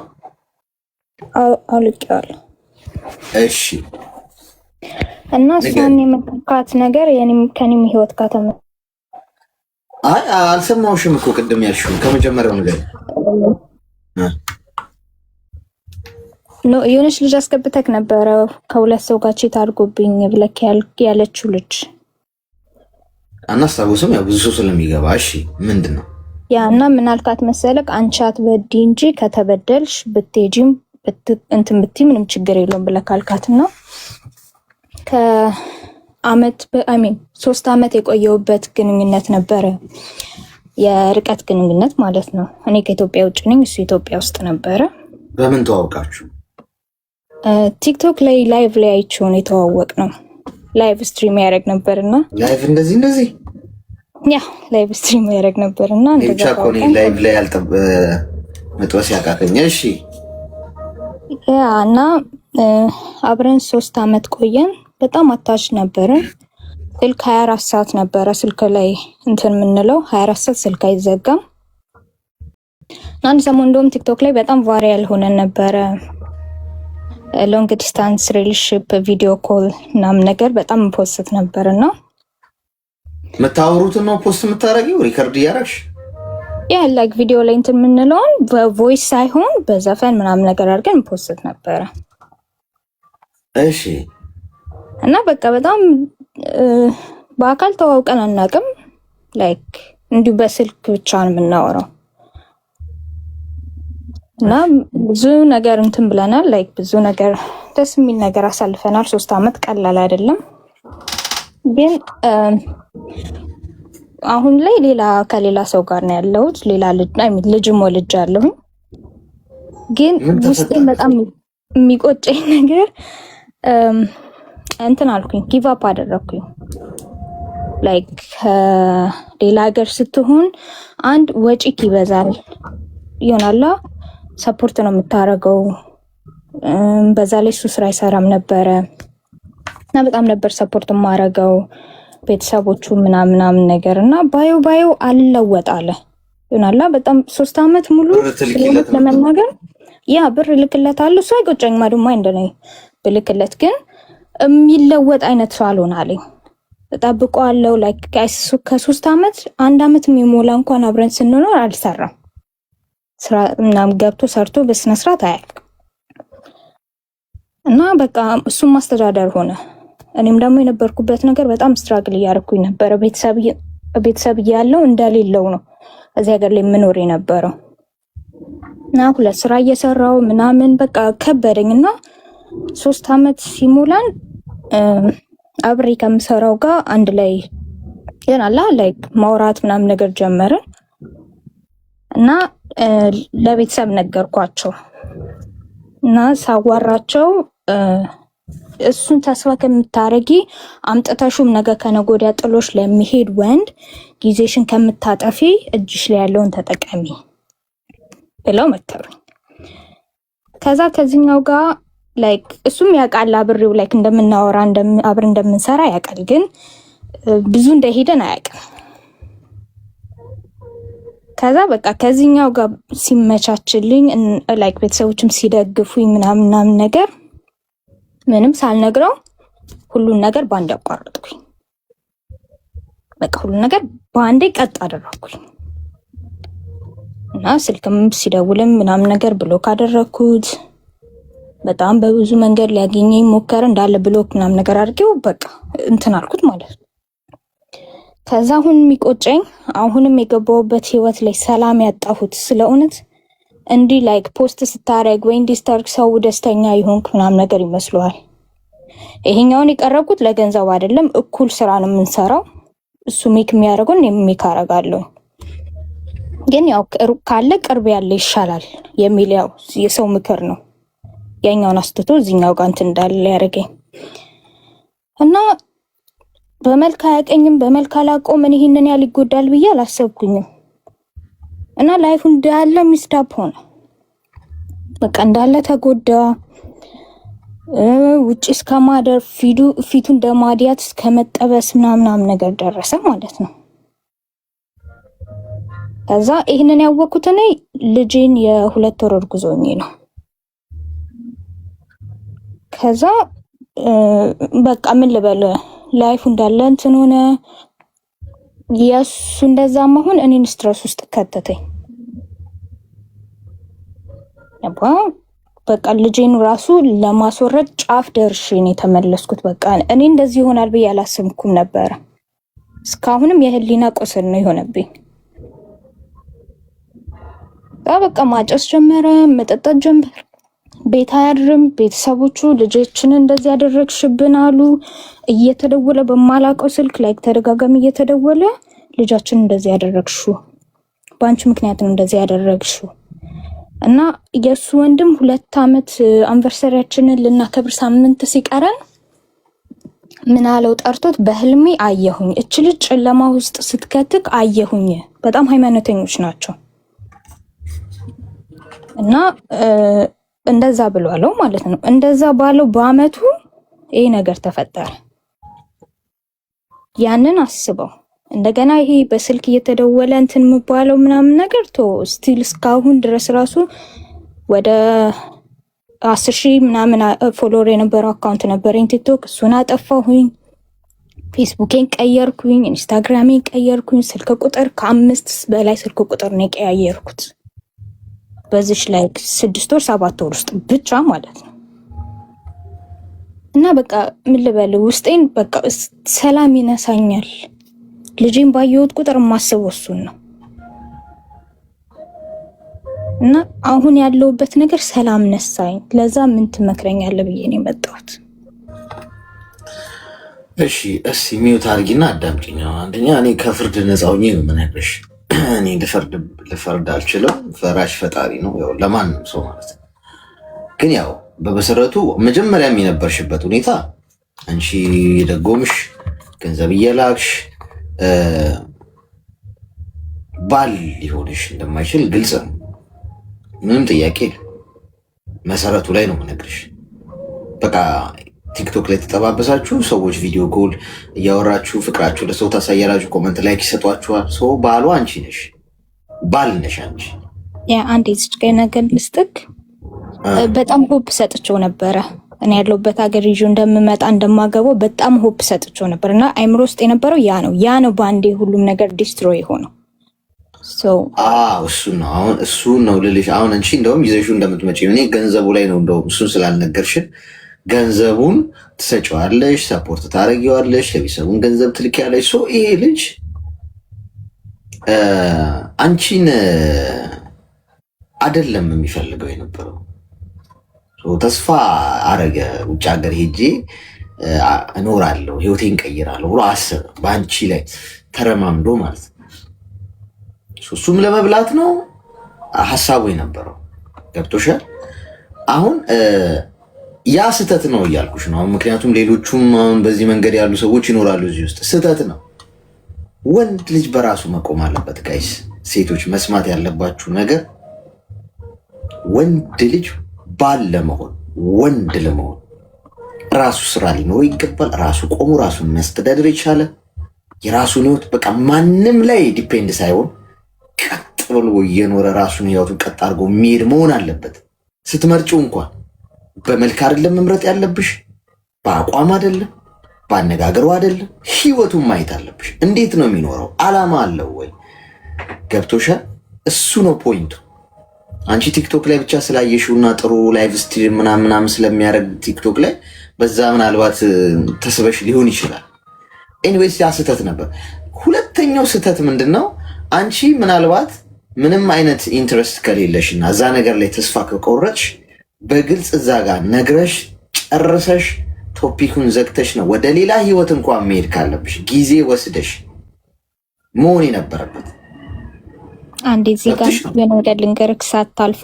አልቄዋለሁ። እሺ። እና እሷን የመጠቃት ነገር ከኔም ህይወት ጋር አይ አልሰማሁሽም እኮ ቅድም ያልሽው ከመጀመሪያው ነገር ኖ የሆነች ልጅ አስገብተክ ነበረ ከሁለት ሰው ጋር ቺት አድርጎብኝ ብለክ ያለችው ልጅ አናስታውስም። ያው ብዙ ሰው ስለሚገባ እሺ ምንድነው ያና ምን አልካት መሰለክ አንቺ አትበዲ እንጂ ከተበደልሽ ብትሄጂም እንትን ብትይ ምንም ችግር የለውም ብለክ አልካትና ከአመት በአሚን 3 አመት የቆየውበት ግንኙነት ነበረ። የርቀት ግንኙነት ማለት ነው። እኔ ከኢትዮጵያ ውጭ ነኝ፣ እሱ ኢትዮጵያ ውስጥ ነበረ። በምን ተዋወቃችሁ? ቲክቶክ ላይ ላይቭ ላይ አይቼው ነው የተዋወቅነው። ላይቭ ስትሪም ያደርግ ነበርና ላይቭ እንደዚህ ያ ላይቭ ስትሪም ያደርግ ነበርና እንደዛ ኮኔ ላይቭ ላይ መጥወስ ያቃተኛ። እሺ እና አብረን 3 አመት ቆየን። በጣም አታች ነበረ። ስልክ 24 ሰዓት ነበረ ስልክ ላይ እንትን የምንለው 24 ሰዓት ስልክ አይዘጋም። አንድ ሰሞን እንደውም ቲክቶክ ላይ በጣም ቫይራል ሆነን ነበረ። ሎንግ ዲስታንስ ሪሌሽንሺፕ ቪዲዮ ኮል ምናምን ነገር በጣም ፖስት ነበርና መታወሩት ነው ፖስት የምታረጊው ሪከርድ እያረግሽ ያ ላይክ ቪዲዮ ላይ እንትን የምንለውን በቮይስ ሳይሆን በዘፈን ምናምን ነገር አድርገን ፖስት ነበረ። እሺ እና በቃ በጣም በአካል ተዋውቀን አናውቅም። ላይክ እንዲሁ በስልክ ብቻ ነው የምናወራው እና ብዙ ነገር እንትን ብለናል። ላይክ ብዙ ነገር ደስ የሚል ነገር አሳልፈናል። 3 አመት ቀላል አይደለም። ግን አሁን ላይ ከሌላ ሰው ጋር ነው ያለሁት። ሌላ ልጅም ወልጃለሁ። ግን ውስጤ በጣም የሚቆጨኝ ነገር እንትን አልኩኝ፣ ጊቭ አፕ አደረኩኝ። ላይክ ሌላ ሀገር ስትሆን አንድ ወጪክ ይበዛል ይሆናል፣ ሰፖርት ነው የምታረገው። በዛ ላይ እሱ ስራ አይሰራም ነበረ እና በጣም ነበር ሰፖርት የማረገው ቤተሰቦቹ ምናምን ነገር እና ባዮ አልለወጣለ ይሆናል። በጣም 3 አመት ሙሉ ለመናገር ያ ብር ልክለታለሁ። እሱ አይቆጨኝም ማዱማ እንደነኝ ብልክለት ግን የሚለወጥ አይነት ሰው አልሆናለኝ። ተጣብቀዋለሁ። ላይክ ጋይስ ከ3 አመት 1 አመት የሚሞላ እንኳን አብረን ስንኖር አልሰራም። ስራ ምናምን ገብቶ ሰርቶ በስነ ስርዓት አያልቅም እና በቃ እሱም ማስተዳደር ሆነ። እኔም ደግሞ የነበርኩበት ነገር በጣም ስትራግል እያደረኩኝ ነበር። ቤተሰብ እያለው እንደሌለው ነው እዚህ ሀገር ላይ የምኖር የነበረው እና 2 ስራ እየሰራው ምናምን በቃ ከበደኝና 3 አመት ሲሞላን አብሬ ከምሰራው ጋር አንድ ላይ ያናላ ላይክ ማውራት ምናምን ነገር ጀመርን እና ለቤተሰብ ነገርኳቸው እና ሳዋራቸው እሱን ተስፋ ከምታረጊ አምጥተሹም ነገ ከነጎዳ ጥሎሽ ለሚሄድ ወንድ ጊዜሽን ከምታጠፊ እጅሽ ላይ ያለውን ተጠቀሚ ብለው መከሩኝ። ከዛ ከዚህኛው ጋር ላይክ እሱም ያውቃል አብሬው ላይክ እንደምናወራ አብረን እንደምንሰራ ያውቃል፣ ግን ብዙ እንደሄደን አያውቅም። ከዛ በቃ ከዚህኛው ጋር ሲመቻችልኝ ላይክ ቤተሰቦችም ሲደግፉኝ ምናምን ነገር ምንም ሳልነግረው ሁሉን ነገር ባንዴ አቋረጥኩኝ። በቃ ሁሉን ነገር ባንዴ ቀጥ አደረኩኝ እና ስልክም ሲደውልም ምናምን ነገር ብሎክ አደረኩት። በጣም በብዙ መንገድ ሊያገኘኝ ሞከረ። እንዳለ ብሎክ ምናምን ነገር አድርጌው በቃ እንትን አልኩት ማለት ነው። ከዛ አሁን የሚቆጨኝ አሁንም የገባሁበት ህይወት ላይ ሰላም ያጣሁት ስለእውነት እንዲህ ላይክ ፖስት ስታረግ ወይ እንዲስታርክ ሰው ደስተኛ ይሆንክ ምናምን ነገር ይመስለዋል። ይሄኛውን የቀረብኩት ለገንዘብ አይደለም፣ እኩል ስራ ነው የምንሰራው። እሱ ሜክ የሚያደርገው እኔ ሜክ አደርጋለሁ። ግን ያው ካለ ቅርብ ያለ ይሻላል የሚል ያው የሰው ምክር ነው። ያኛውን አስተቶ እዚህኛው ጋር እንትን እንዳለ ያደርገኝ እና በመልክ አያቀኝም፣ በመልክ አላቆም። እኔ ይሄንን ያህል ይጎዳል ብዬ አላሰብኩኝም እና ላይፉ እንዳለ ሚስዳፕ ሆነ። በቃ እንዳለ ተጎዳ። ውጪ እስከማደር ፊቱ እንደማዲያት እስከመጠበስ ምናምን ነገር ደረሰ ማለት ነው። ከዛ ይሄንን ያወቅኩት እኔ ልጄን የ2 ወር እርጉዝ ሆኜ ነው። ከዛ በቃ ምን ልበል ላይፉ እንዳለ እንትን ሆነ። የሱ እንደዛ መሆን እኔን ስትረስ ውስጥ ከተተኝ። በቃ ልጄን ራሱ ለማስወረድ ጫፍ ደርሼ ነው የተመለስኩት። በቃ እኔ እንደዚህ ይሆናል ብዬ አላሰብኩም ነበረ። እስካሁንም የህሊና ቁስል ነው የሆነብኝ። በቃ ማጨስ ጀመረ፣ መጠጣት ጀመረ። ቤት አያድርም። ቤተሰቦቹ ልጆችን እንደዚህ ያደረግሽብን አሉ። እየተደወለ በማላውቀው ስልክ ላይ ተደጋጋሚ እየተደወለ ልጃችን እንደዚህ ያደረግሽው፣ በአንቺ ምክንያት ነው እንደዚህ ያደረግሽው። እና የሱ ወንድም 2 ዓመት አንቨርሰሪያችንን ልናከብር ሳምንት ሲቀረን ምን አለው ጠርቶት በህልሜ አየሁኝ፣ እች ልጅ ጨለማ ውስጥ ስትከትክ አየሁኝ። በጣም ሃይማኖተኞች ናቸው። እና እንደዛ ብሎ አለው ማለት ነው። እንደዛ ባለው በአመቱ ይሄ ነገር ተፈጠረ። ያንን አስበው እንደገና ይሄ በስልክ እየተደወለ እንትን የሚባለው ምናምን ነገር ስቲል እስካሁን ድረስ ራሱ ወደ 10,000 ምናምን ፎሎወር የነበረው አካውንት ነበረኝ ቲክቶክ፣ እሱን አጠፋሁኝ። ፌስቡኬን ቀየርኩኝ፣ ኢንስታግራሜን ቀየርኩኝ። ስልክ ቁጥር ከ5 በላይ ስልክ ቁጥር ነው የቀያየርኩት በዚህ ላይ 6 ወር 7 ወር ውስጥ ብቻ ማለት ነው። እና በቃ ምን ልበል ውስጤን በቃ ሰላም ይነሳኛል። ልጄን ባየሁት ቁጥር የማስበው እሱን ነው። እና አሁን ያለውበት ነገር ሰላም ነሳኝ። ለዛ ምን ትመክረኛለህ ብዬ ነው የመጣሁት። እሺ እስኪ ሚውት አድርጊና አዳምጪኝ። አንደኛ እኔ ከፍርድ ነፃ ሆኜ ነው የምነግርሽ። እኔ ልፈርድ አልችልም። ፈራሽ ፈጣሪ ነው ያው ለማንም ሰው ማለት ነው። ግን ያው በመሰረቱ መጀመሪያም የነበርሽበት ሁኔታ አንቺ ደጎምሽ ገንዘብ እየላክሽ ባል ሊሆንሽ እንደማይችል ግልጽ ነው። ምንም ጥያቄ መሰረቱ ላይ ነው የምነግርሽ። በቃ ቲክቶክ ላይ ተጠባበሳችሁ ሰዎች ቪዲዮ ኮል እያወራችሁ ፍቅራችሁ ለሰው ታሳያላችሁ፣ ኮመንት ላይክ ይሰጧችኋል። ሰው ባሉ አንቺ ነሽ፣ ባል ነሽ አንቺ። ያ አንዴ እዚህ ጋር ነገር ልስጥክ። በጣም ሆፕ ሰጥቼው ነበረ እኔ ያለሁበት ሀገር ይዤ እንደምመጣ እንደማገባው በጣም ሆፕ ሰጥቼው ነበር። እና አይምሮ ውስጥ የነበረው ያ ነው በአንዴ ሁሉም ነገር ዲስትሮይ ሆነው። እሱ ነው ልልሽ። አሁን አንቺ እንደውም ይዘሽው እንደምትመጪ እኔ ገንዘቡ ላይ ነው እንደውም እሱን ስላልነገርሽን ገንዘቡን ትሰጪዋለሽ፣ ሰፖርት ታደርጊዋለሽ፣ ለቤተሰቡን ገንዘብ ትልኪያለሽ። ይሄ ልጅ አንቺን አይደለም የሚፈልገው የነበረው። ተስፋ አረገ ውጭ ሀገር ሄጄ እኖራለሁ ህይወቴን ቀይራለሁ ብሎ አሰበ። በአንቺ ላይ ተረማምዶ ማለት ነው። እሱም ለመብላት ነው ሀሳቡ የነበረው። ገብቶሻል? አሁን ያ ስህተት ነው እያልኩሽ ነው። ምክንያቱም ሌሎቹም አሁን በዚህ መንገድ ያሉ ሰዎች ይኖራሉ እዚህ ውስጥ። ስህተት ነው። ወንድ ልጅ በራሱ መቆም አለበት። ጋይስ ሴቶች መስማት ያለባችሁ ነገር ወንድ ልጅ ባል ለመሆን ወንድ ለመሆን ራሱ ስራ ሊኖረው ይገባል። ራሱ ቆሞ ራሱን የሚያስተዳድር የቻለ የራሱን ህይወት በቃ ማንም ላይ ዲፔንድ ሳይሆን ቀጥ ብሎ እየኖረ ራሱን ህይወቱን ቀጥ አድርጎ የሚሄድ መሆን አለበት። ስትመርጪው እንኳን በመልክ አይደለም መምረጥ ያለብሽ፣ በአቋም አይደለም፣ በአነጋገሩ አይደለም፣ ህይወቱን ማየት አለብሽ። እንዴት ነው የሚኖረው? አላማ አለው ወይ? ገብቶሻል? እሱ ነው ፖይንቱ። አንቺ ቲክቶክ ላይ ብቻ ስላየሽውና ጥሩ ላይቭ ስትሪም ምናምን ስለሚያደርግ ቲክቶክ ላይ በዛ ምናልባት ተስበሽ ሊሆን ይችላል። ኤኒዌይስ ያ ስህተት ነበር። ሁለተኛው ስህተት ምንድን ነው? አንቺ ምናልባት ምንም አይነት ኢንትረስት ከሌለሽና እዛ ነገር ላይ ተስፋ ከቆረጥሽ በግልጽ እዛ ጋር ነግረሽ ጨርሰሽ ቶፒኩን ዘግተሽ ነው ወደ ሌላ ህይወት እንኳን መሄድ ካለብሽ ጊዜ ወስደሽ መሆን የነበረበት። አንዴ እዚህ ጋር ወደ ልንገርክ ሳታልፎ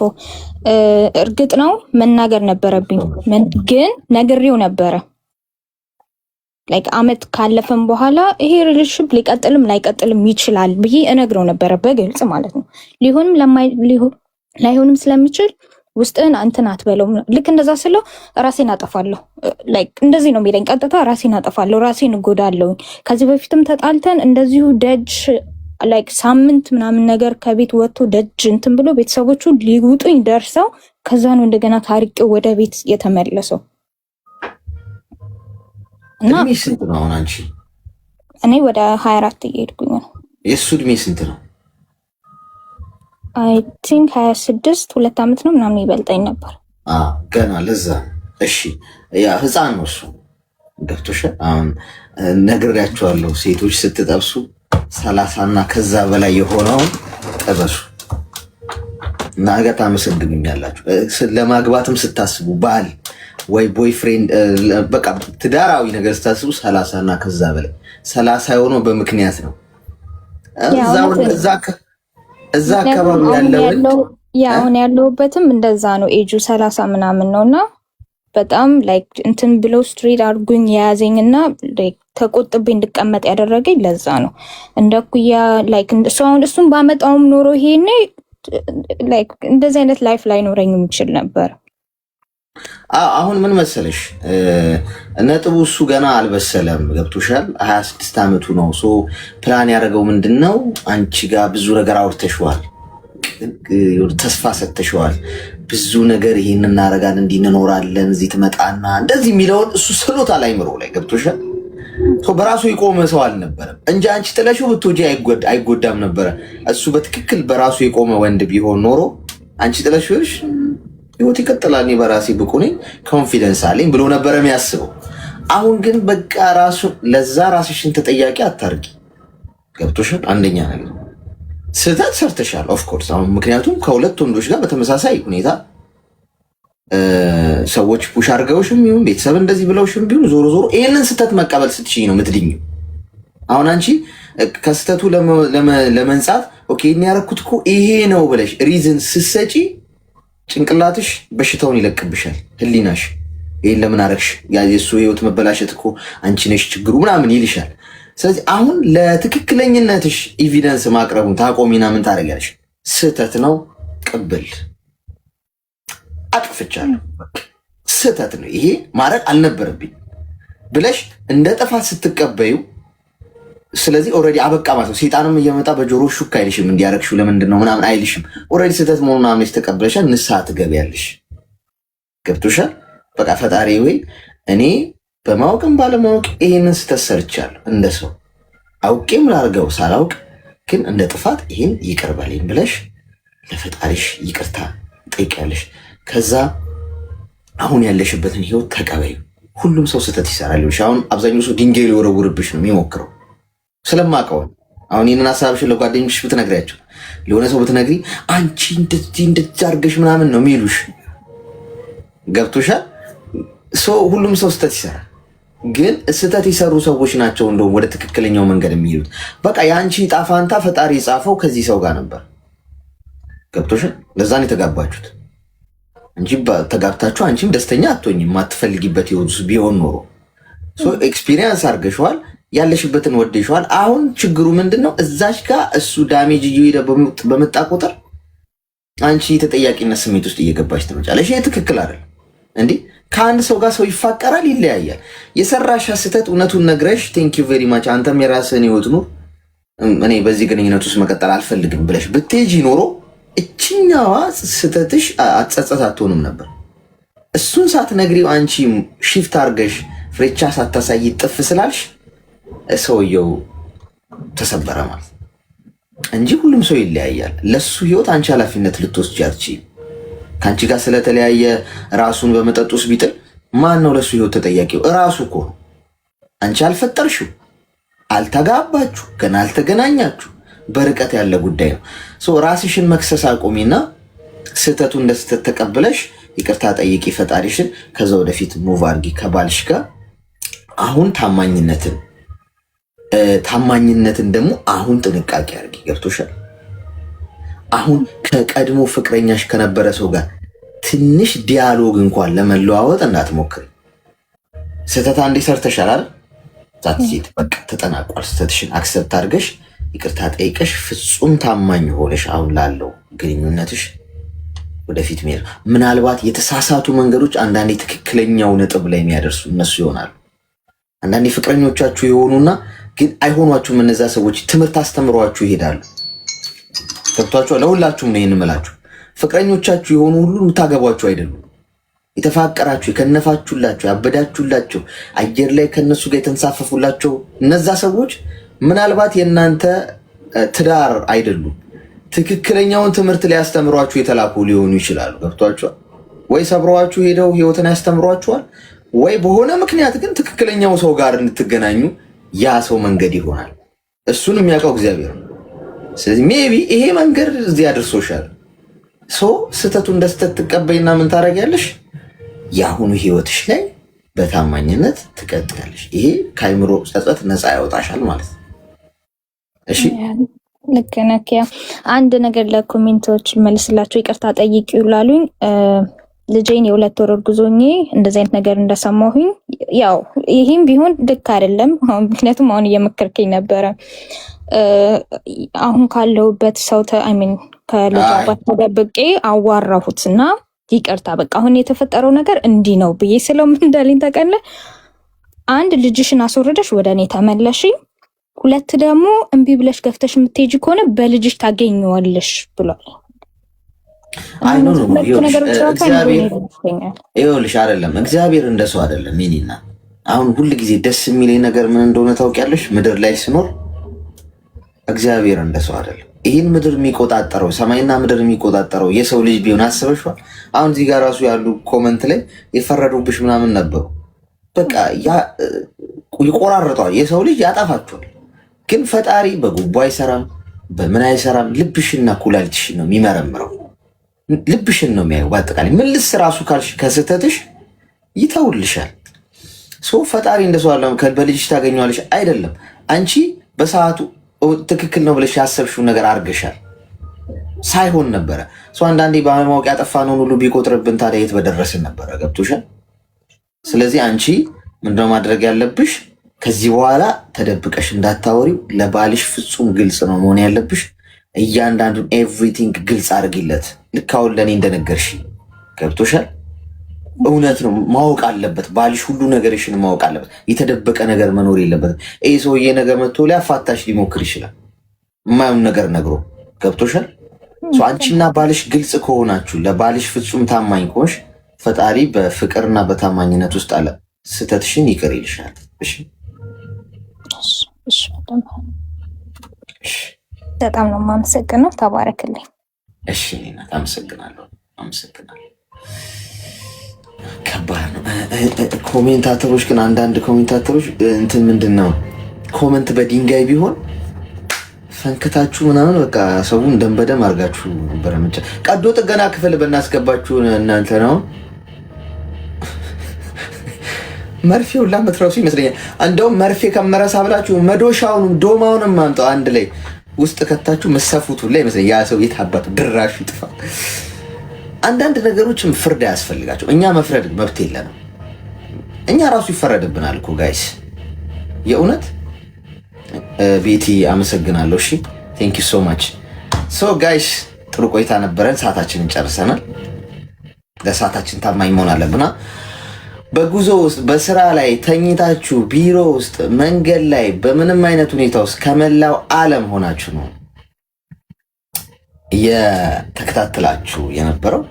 እርግጥ ነው መናገር ነበረብኝ፣ ግን ነግሬው ነበረ። ላይክ አመት ካለፈም በኋላ ይሄ ሪሌሽንሺፕ ሊቀጥልም ላይቀጥልም ይችላል ብዬ እነግረው ነበረ በግልጽ ማለት ነው። ሊሆንም ላይሆንም ስለሚችል ውስጥን አንተን አትበለው። ልክ እንደዛ ስለው ራሴን አጠፋለሁ። ላይክ እንደዚህ ነው የሚለኝ ቀጥታ። ራሴን አጠፋለሁ፣ ራሴን እጎዳለሁ። ከዚህ በፊትም ተጣልተን እንደዚሁ ደጅ ላይክ ሳምንት ምናምን ነገር ከቤት ወጥቶ ደጅ እንትን ብሎ ቤተሰቦቹ ሊውጡኝ ደርሰው ከዛ ነው እንደገና ታሪቄው ወደ ቤት የተመለሰው። እና ስንት ነው አሁን አንቺ? እኔ ወደ 24 እየሄድኩኝ ነው። የእሱ እድሜ ስንት ነው? አይ ቲንክ 26 2 ዓመት ነው ምናምን ይበልጠኝ ነበር። ገና ለዛ። እሺ ያ ህፃን ነው እሱ። ገብቶሻል? አሁን ነግሬያቸዋለሁ፣ ሴቶች ስትጠብሱ 30 እና ከዛ በላይ የሆነውን ጠበሱ እና ነገ ታመሰግኑኛላችሁ። ለማግባትም ስታስቡ ባል ወይ ቦይፍሬንድ በቃ ትዳራዊ ነገር ስታስቡ 30 እና ከዛ በላይ 30 የሆነው በምክንያት ነው። እዛ አካባቢ ያለው አሁን ያለሁበትም እንደዛ ነው። ኤጁ 30 ምናምን ነውና በጣም ላይክ እንትን ብሎ ስትሪት አድርጉኝ የያዘኝና ላይክ ተቆጥቤ እንድቀመጥ ያደረገኝ ለዛ ነው። እንደኩያ ላይክ እሱን ባመጣውም ኖሮ ይሄኔ ላይክ እንደዚህ አይነት ላይፍ ላይኖረኝ የሚችል ነበር። አሁን ምን መሰለሽ ነጥቡ እሱ ገና አልበሰለም። ገብቶሻል? 26 ዓመቱ ነው። ፕላን ያደረገው ምንድነው? አንቺ ጋር ብዙ ነገር አውርተሽዋል፣ ተስፋ ሰጥተሽዋል። ብዙ ነገር ይሄን እናደርጋለን፣ እንዲህ እንኖራለን፣ እዚህ ትመጣና እንደዚህ የሚለውን እሱ ስሎታል አይምሮ ላይ። ገብቶሻል? በራሱ የቆመ ሰው አልነበረም እንጂ አንቺ ጥለሽው ብትወጂ አይጎዳም ነበረ። እሱ በትክክል በራሱ የቆመ ወንድ ቢሆን ኖሮ አንቺ ጥለሽውሽ ህይወት ይቀጥላል፣ እኔ በራሴ ብቁ ነኝ፣ ኮንፊደንስ አለኝ ብሎ ነበረ የሚያስበው። አሁን ግን በቃ ለዛ ራስሽን ተጠያቂ አታርጊ። ገብቶሻል? አንደኛ ነገር ስህተት ሰርተሻል ኦፍኮርስ። አሁን ምክንያቱም ከሁለት ወንዶች ጋር በተመሳሳይ ሁኔታ ሰዎች ፑሽ አድርገውሽም ይሁን ቤተሰብ እንደዚህ ብለውሽም ቢሆን ዞሮ ዞሮ ይህንን ስህተት መቀበል ስትችይ ነው የምትድኝው። አሁን አንቺ ከስህተቱ ለመንጻት ኦኬ እኔ ያደረኩት እኮ ይሄ ነው ብለሽ ሪዝን ስትሰጪ ጭንቅላትሽ በሽታውን ይለቅብሻል። ህሊናሽ ይሄን ለምን አረግሽ፣ የሱ ህይወት መበላሸት እኮ አንቺ ነሽ ችግሩ ምናምን ይልሻል። ስለዚህ አሁን ለትክክለኝነትሽ ኤቪደንስ ማቅረቡን ታቆሚና ምን ታደርጊያለሽ? ስህተት ነው ቅብል አጥፍቻለሁ፣ ስህተት ነው ይሄ ማድረግ አልነበረብኝ ብለሽ እንደ ጥፋት ስትቀበዩ፣ ስለዚህ ኦልሬዲ አበቃ ማለት ነው። ሰይጣንም እየመጣ በጆሮ ሹክ አይልሽም፣ እንዲያረግሽው ለምንድን ነው ምናምን አይልሽም። ኦልሬዲ ስህተት መሆኑን አምነሽ ተቀብለሻል፣ ንስሐ ትገቢያለሽ። ገብቶሻል? በቃ ፈጣሪ ወይ እኔ በማወቅም ባለማወቅ ይሄንን ስህተት ሰርቻለሁ፣ እንደ ሰው አውቄም ላርገው ሳላውቅ ግን እንደ ጥፋት ይሄን ይቅር በለኝ ብለሽ ለፈጣሪሽ ይቅርታ ጠይቂያለሽ። ከዛ አሁን ያለሽበትን ህይወት ተቀበዩ። ሁሉም ሰው ስህተት ይሰራል። አሁን አብዛኛው ሰው ድንጋይ ሊወረውርብሽ ነው የሚሞክረው ስለማውቀው። አሁን ይህንን ሀሳብሽን ለጓደኞች ብትነግሪያቸው፣ ለሆነ ሰው ብትነግሪ አንቺ እንደዚህ አድርገሽ ምናምን ነው የሚሉሽ። ገብቶሻል? ሁሉም ሰው ስህተት ይሰራል፣ ግን ስህተት የሰሩ ሰዎች ናቸው እንደውም ወደ ትክክለኛው መንገድ የሚሄዱት። በቃ የአንቺ ጣፋንታ ፈጣሪ የጻፈው ከዚህ ሰው ጋር ነበር። ገብቶሻል? ለዛን የተጋባችሁት እንጂ ተጋብታችሁ አንቺም ደስተኛ አትሆኝም። የማትፈልጊበት ህይወት ቢሆን ኖሮ ኤክስፒሪየንስ አድርገሽዋል፣ ያለሽበትን ወደሽዋል። አሁን ችግሩ ምንድን ነው? እዛች ጋር እሱ ዳሜጅ እየሄደ በመጣ ቁጥር አንቺ ተጠያቂነት ስሜት ውስጥ እየገባች ትመጫለሽ። ይሄ ትክክል አይደለም። እንዲህ ከአንድ ሰው ጋር ሰው ይፋቀራል፣ ይለያያል። የሰራሻ ስህተት እውነቱን ነግረሽ ቴንክ ዩ ቬሪ ማች አንተም የራስህን ህይወት ኑር፣ እኔ በዚህ ግንኙነት ውስጥ መቀጠል አልፈልግም ብለሽ ብትሄጂ ኖሮ እችኛዋ ስህተትሽ አጸጸት አትሆንም ነበር። እሱን ሳትነግሪው አንቺ ሺፍት አድርገሽ ፍሬቻ ሳታሳይ ጥፍ ስላልሽ ሰውየው ተሰበረ ማለት እንጂ ሁሉም ሰው ይለያያል። ለሱ ህይወት አንቺ ኃላፊነት ልትወስጂ አትችይም። ከአንቺ ጋር ስለተለያየ ራሱን በመጠጥ ውስጥ ቢጥል ማን ነው ለሱ ህይወት ተጠያቂው? እራሱ እኮ ነው። አንቺ አልፈጠርሽው፣ አልተጋባችሁ፣ ገና አልተገናኛችሁ፣ በርቀት ያለ ጉዳይ ነው። ራስሽን መክሰስ አቁሚና ስህተቱ እንደ ስህተት ተቀብለሽ ይቅርታ ጠይቂ ፈጣሪሽን። ከዛ ወደፊት ሙቭ አድርጊ ከባልሽ ጋር። አሁን ታማኝነትን ደግሞ አሁን ጥንቃቄ አድርጊ። ገብቶሻል? አሁን ከቀድሞ ፍቅረኛሽ ከነበረ ሰው ጋር ትንሽ ዲያሎግ እንኳን ለመለዋወጥ እንዳትሞክሪ። ስህተት አንዴ ሰርተሻል አይደል? ዛት ሴት በቃ ተጠናቋል። ስህተትሽን አክሰፕት አድርገሽ ይቅርታ ጠይቀሽ ፍጹም ታማኝ ሆነሽ አሁን ላለው ግንኙነትሽ ወደፊት መሄድ። ምናልባት የተሳሳቱ መንገዶች አንዳንዴ ትክክለኛው ነጥብ ላይ የሚያደርሱ እነሱ ይሆናሉ። አንዳንዴ ፍቅረኞቻችሁ የሆኑና ግን አይሆኗችሁም። እነዛ ሰዎች ትምህርት አስተምሯችሁ ይሄዳሉ። ገብቷችሁ? ለሁላችሁም ነው የምምላችሁ። ፍቅረኞቻችሁ የሆኑ ሁሉ የምታገቧቸው አይደሉም። የተፋቀራችሁ የከነፋችሁላችሁ ያበዳችሁላችሁ አየር ላይ ከነሱ ጋር የተንሳፈፉላችሁ እነዛ ሰዎች ምናልባት የእናንተ ትዳር አይደሉም። ትክክለኛውን ትምህርት ሊያስተምሯችሁ የተላኩ ሊሆኑ ይችላሉ። ገብቷችኋል ወይ? ሰብሯችሁ ሄደው ህይወትን ያስተምሯችኋል ወይ? በሆነ ምክንያት ግን ትክክለኛው ሰው ጋር እንድትገናኙ ያ ሰው መንገድ ይሆናል። እሱን የሚያውቀው እግዚአብሔር ነው። ስለዚህ ሜቢ ይሄ መንገድ እዚህ አድርሶሻል። ስህተቱ እንደ ስህተት ትቀበይና ምን ታደርጊያለሽ? የአሁኑ ህይወትሽ ላይ በታማኝነት ትቀጥያለሽ። ይሄ ከአይምሮ ጸጸት ነፃ ያወጣሻል ማለት ነው። እሺ ልክ ነህ። ያ አንድ ነገር ለኮሜንቶች መልስላቸው ይቅርታ ጠይቂው ላሉኝ ልጄን የ2 ወር እርጉዞኜ እንደዚህ አይነት ነገር እንደሰማሁኝ ያው ይሄም ቢሆን ልክ አይደለም። ምክንያቱም አሁን እየመከርከኝ ነበረ። አሁን ካለሁበት ሰው ከልጅ አባት ተደብቄ አዋራሁት እና ይቅርታ በቃ አሁን የተፈጠረው ነገር እንዲህ ነው ብዬ ስለው ምን እንዳለኝ ታውቃለህ? አንድ ልጅሽን አስወርደሽ ወደ እኔ ተመለሺ፣ 2 ደግሞ እምቢ ብለሽ ገፍተሽ የምትሄጂ ከሆነ በልጅሽ ታገኘዋለሽ ብሏል። ይኸውልሽ አይደለም እግዚአብሔር እንደሱ አይደለም። ሚኒና አሁን ሁል ጊዜ ደስ የሚለኝ ነገር ምን እንደሆነ ታውቂያለሽ? ምድር ላይ ስኖር እግዚአብሔር እንደሱ አይደለም። ይህን ምድር የሚቆጣጠረው ሰማይና ምድር የሚቆጣጠረው የሰው ልጅ ቢሆን አስበሽዋል? አሁን እዚህ ጋር ራሱ ያሉ ኮመንት ላይ የፈረዱብሽ ምናምን ነበሩ። በቃ ይቆራርጠዋል፣ የሰው ልጅ ያጠፋቸዋል። ግን ፈጣሪ በጉቦ አይሰራም፣ በምን አይሰራም። ልብሽና ኩላሊትሽን ነው የሚመረምረው። ልብሽን ነው የሚያየው። በአጠቃላይ ምልስ ራሱ ካልሽ ከስህተትሽ ይተውልሻል። ፈጣሪ እንደሱ አለ በልጅሽ ታገኘዋለሽ አይደለም። አንቺ በሰዓቱ ትክክል ነው ብለሽ ያሰብሽው ነገር አድርገሻል። ሳይሆን ነበረ አንዳንዴ በማወቅ ያጠፋነውን ሁሉ ቢቆጥርብን ታዲያ የት በደረስን ነበረ። ገብቶሻል? ስለዚህ አንቺ ምንድነው ማድረግ ያለብሽ? ከዚህ በኋላ ተደብቀሽ እንዳታወሪው። ለባልሽ ፍጹም ግልጽ ነው መሆን ያለብሽ። እያንዳንዱን ኤቭሪቲንግ ግልጽ አድርጊለት። ልክ አሁን ለእኔ እንደነገርሽ ገብቶሻል? እውነት ነው ማወቅ አለበት ባልሽ። ሁሉ ነገርሽን ማወቅ አለበት። የተደበቀ ነገር መኖር የለበትም። ይህ ሰውዬ ነገር መጥቶ ሊያፋታሽ ሊሞክር ይችላል፣ የማየውን ነገር ነግሮ። ገብቶሻል? አንቺና ባልሽ ግልጽ ከሆናችሁ፣ ለባልሽ ፍጹም ታማኝ ከሆንሽ ፈጣሪ በፍቅርና በታማኝነት ውስጥ አለ ስህተትሽን ይቅር ይልሻል። እሺ በጣም ነው የማመሰግነው። ተባረክልኝ። እሺ አመሰግናለሁ። ከባድ ነው። ኮሜንታተሮች ግን አንዳንድ ኮሜንታተሮች እንትን ምንድን ነው ኮመንት በድንጋይ ቢሆን ፈንክታችሁ ምናምን በቃ ሰውን ደም በደም አድርጋችሁ ነበረ። ቀዶ ጥገና ክፍል በናስገባችሁ እናንተ ነው መርፌው ላመትረሱ ይመስለኛል። እንደውም መርፌ ከመረሳ ብላችሁ መዶሻውን ዶማውንም ማምጣው አንድ ላይ ውስጥ ከታችሁ መሰፉት ላይ ይመስለኛል። ያ ሰው የታባቱ ድራሹ ይጥፋ። አንዳንድ ነገሮችም ፍርድ አያስፈልጋቸው። እኛ መፍረድ መብት የለንም። እኛ ራሱ ይፈረድብናል እኮ ጋይስ። የእውነት ቤቲ አመሰግናለሁ። እሺ ቴንክ ዩ ሶ ማች። ጋይስ ጥሩ ቆይታ ነበረን። ሰዓታችንን ጨርሰናል። ለሰዓታችን ታማኝ መሆን አለብና በጉዞ ውስጥ በስራ ላይ ተኝታችሁ ቢሮ ውስጥ መንገድ ላይ በምንም አይነት ሁኔታ ውስጥ ከመላው ዓለም ሆናችሁ ነው የተከታተላችሁ የነበረው።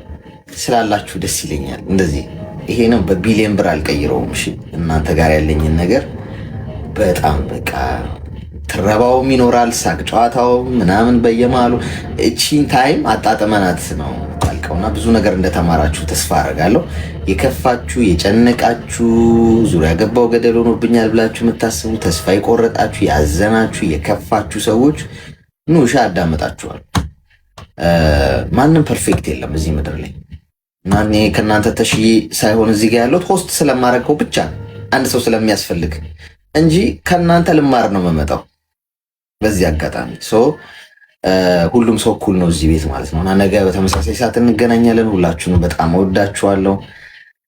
ስላላችሁ ደስ ይለኛል። እንደዚህ ይሄንም በቢሊየን ብር አልቀይረውም። እሺ እናንተ ጋር ያለኝን ነገር በጣም በቃ ትረባውም ይኖራል፣ ሳቅ ጨዋታው ምናምን በየማሉ እቺን ታይም አጣጥመናት ነው ያልቀውና ብዙ ነገር እንደተማራችሁ ተስፋ አደርጋለሁ። የከፋችሁ የጨነቃችሁ ዙሪያ ገባው ገደል ሆኖብኛል ብላችሁ የምታስቡ ተስፋ የቆረጣችሁ ያዘናችሁ የከፋችሁ ሰዎች ኑ አዳምጣችኋል። ማንም ፐርፌክት የለም እዚህ ምድር ላይ። ማን ከእናንተ ተሽዬ ሳይሆን እዚህ ጋር ያለሁት ሆስት ስለማረገው ብቻ አንድ ሰው ስለሚያስፈልግ እንጂ ከእናንተ ልማር ነው የምመጣው። በዚህ አጋጣሚ ሁሉም ሰው እኩል ነው እዚህ ቤት ማለት ነው እና ነገ በተመሳሳይ ሰዓት እንገናኛለን። ሁላችሁንም በጣም እወዳችኋለሁ።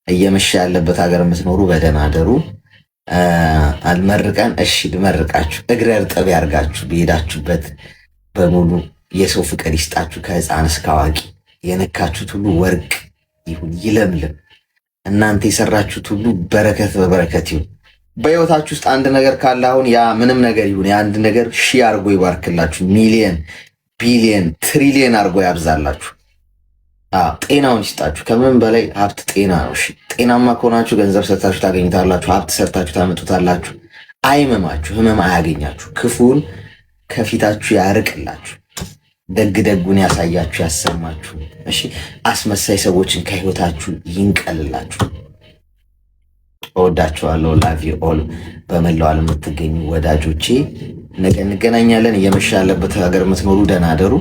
እየመሸ ያለበት ሀገር የምትኖሩ በደህና አደሩ። አልመርቀን እሺ ልመርቃችሁ። እግረ እርጥብ ያርጋችሁ በሄዳችሁበት በሙሉ የሰው ፍቅር ይስጣችሁ። ከህፃን እስከ አዋቂ የነካችሁት ሁሉ ወርቅ ይሁን ይለምልም። እናንተ የሰራችሁት ሁሉ በረከት በበረከት ይሁን። በህይወታችሁ ውስጥ አንድ ነገር ካለ አሁን ያ ምንም ነገር ይሁን የአንድ ነገር ሺህ አርጎ ይባርክላችሁ። ሚሊየን ቢሊየን ትሪሊየን አርጎ ያብዛላችሁ። ጤናውን ይስጣችሁ። ከምንም በላይ ሀብት ጤና ነው። እሺ ጤናማ ከሆናችሁ ገንዘብ ሰርታችሁ ታገኝታላችሁ። ሀብት ሰርታችሁ ታመጡታላችሁ። አይመማችሁ፣ ህመም አያገኛችሁ። ክፉን ከፊታችሁ ያርቅላችሁ። ደግ ደጉን ያሳያችሁ፣ ያሰማችሁ። እሺ አስመሳይ ሰዎችን ከህይወታችሁ ይንቀልላችሁ። እወዳችኋለሁ። ላቭ ዩ ኦል። በመላው ዓለም የምትገኙ ወዳጆቼ ነገ እንገናኛለን። እየመሸ ያለበት ሀገር የምትኖሩ ደህና አደሩ።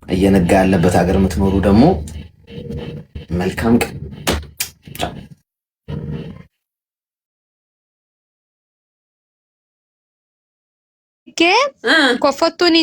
እየነጋ ያለበት ሀገር የምትኖሩ ደግሞ መልካም ቀን። ኮፈቱን